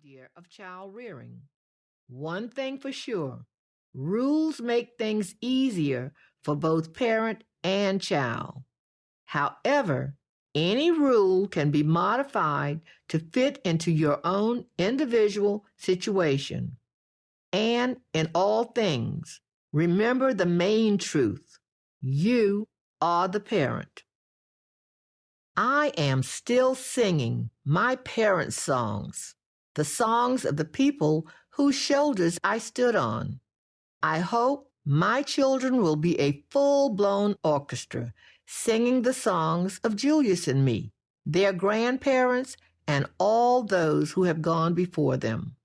idea of child rearing. One thing for sure, rules make things easier for both parent and child. However, any rule can be modified to fit into your own individual situation. And in all things, remember the main truth. You are the parent. I am still singing my parents' songs, the songs of the people whose shoulders I stood on. I hope my children will be a full-blown orchestra singing the songs of Julius and me, their grandparents, and all those who have gone before them.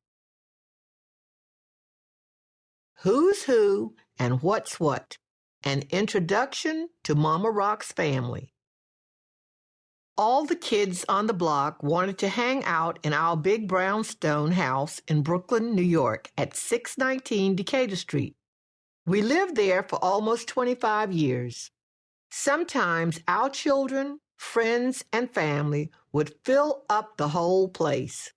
Who's Who and What's What? An introduction to Mama Rock's family. All the kids on the block wanted to hang out in our big brownstone house in Brooklyn, New York at 619 Decatur Street. We lived there for almost 25 years. Sometimes our children, friends, and family would fill up the whole place.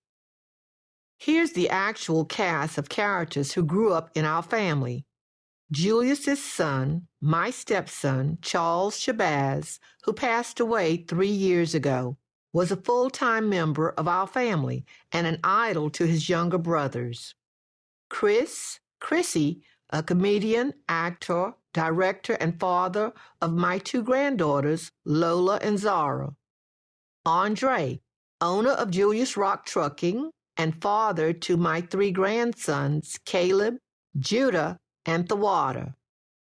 Here's the actual cast of characters who grew up in our family. Julius's son, my stepson, Charles Shabazz, who passed away 3 years ago, was a full-time member of our family and an idol to his younger brothers. Chrissy, a comedian, actor, director, and father of my 2 granddaughters, Lola and Zara. Andre, owner of Julius Rock Trucking and father to my 3 grandsons, Caleb, Judah, and Thawada.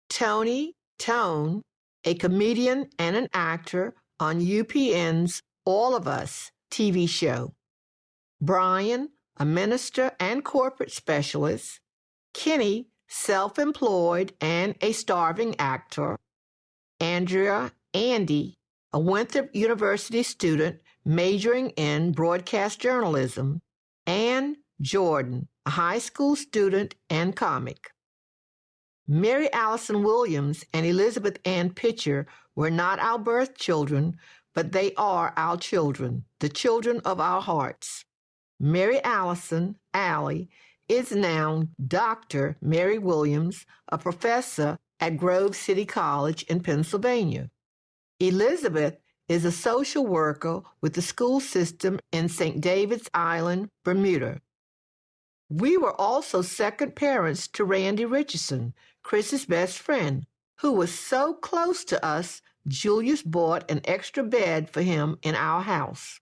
Tony, Tone, a comedian and an actor on UPN's All of Us TV show. Brian, a minister and corporate specialist. Kenny, self-employed and a starving actor. Andrea, Andy, a Winthrop University student majoring in broadcast journalism. And Jordan, a high school student and comic. Mary Allison Williams and Elizabeth Ann Pitcher were not our birth children, but they are our children, the children of our hearts. Mary Allison, Allie, is now Dr. Mary Williams, a professor at Grove City College in Pennsylvania. Elizabeth is a social worker with the school system in St. David's Island, Bermuda. We were also second parents to Randy Richardson, Chris's best friend, who was so close to us, Julius bought an extra bed for him in our house.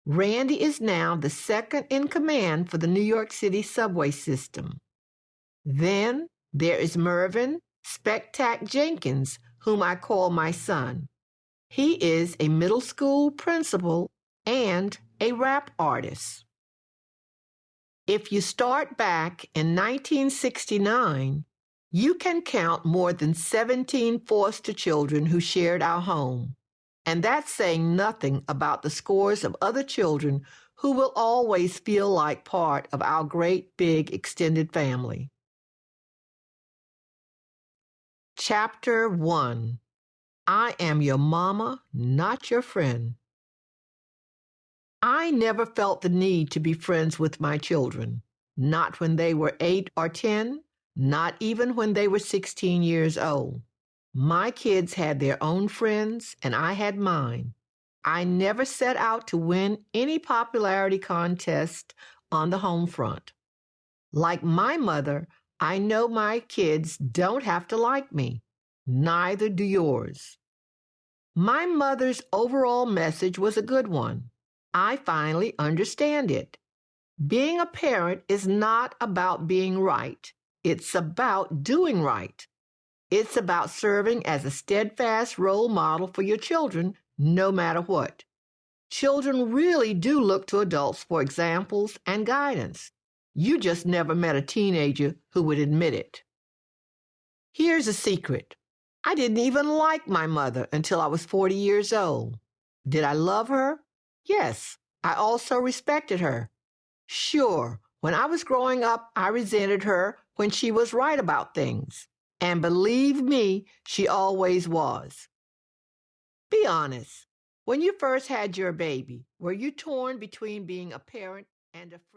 Randy is now the second in command for the New York City subway system. Then there is Mervyn Spectac Jenkins, whom I call my son. He is a middle school principal and a rap artist. If you start back in 1969, you can count more than 17 foster children who shared our home. And that's saying nothing about the scores of other children who will always feel like part of our great big extended family. Chapter 1. I am your mama, not your friend. I never felt the need to be friends with my children, not when they were 8 or 10, not even when they were 16 years old. My kids had their own friends, and I had mine. I never set out to win any popularity contest on the home front. Like my mother, I know my kids don't have to like me. Neither do yours. My mother's overall message was a good one. I finally understand it. Being a parent is not about being right. It's about doing right. It's about serving as a steadfast role model for your children, no matter what. Children really do look to adults for examples and guidance. You just never met a teenager who would admit it. Here's a secret. I didn't even like my mother until I was 40 years old. Did I love her? Yes, I also respected her. Sure, when I was growing up, I resented her when she was right about things. And believe me, she always was. Be honest. When you first had your baby, were you torn between being a parent and a friend?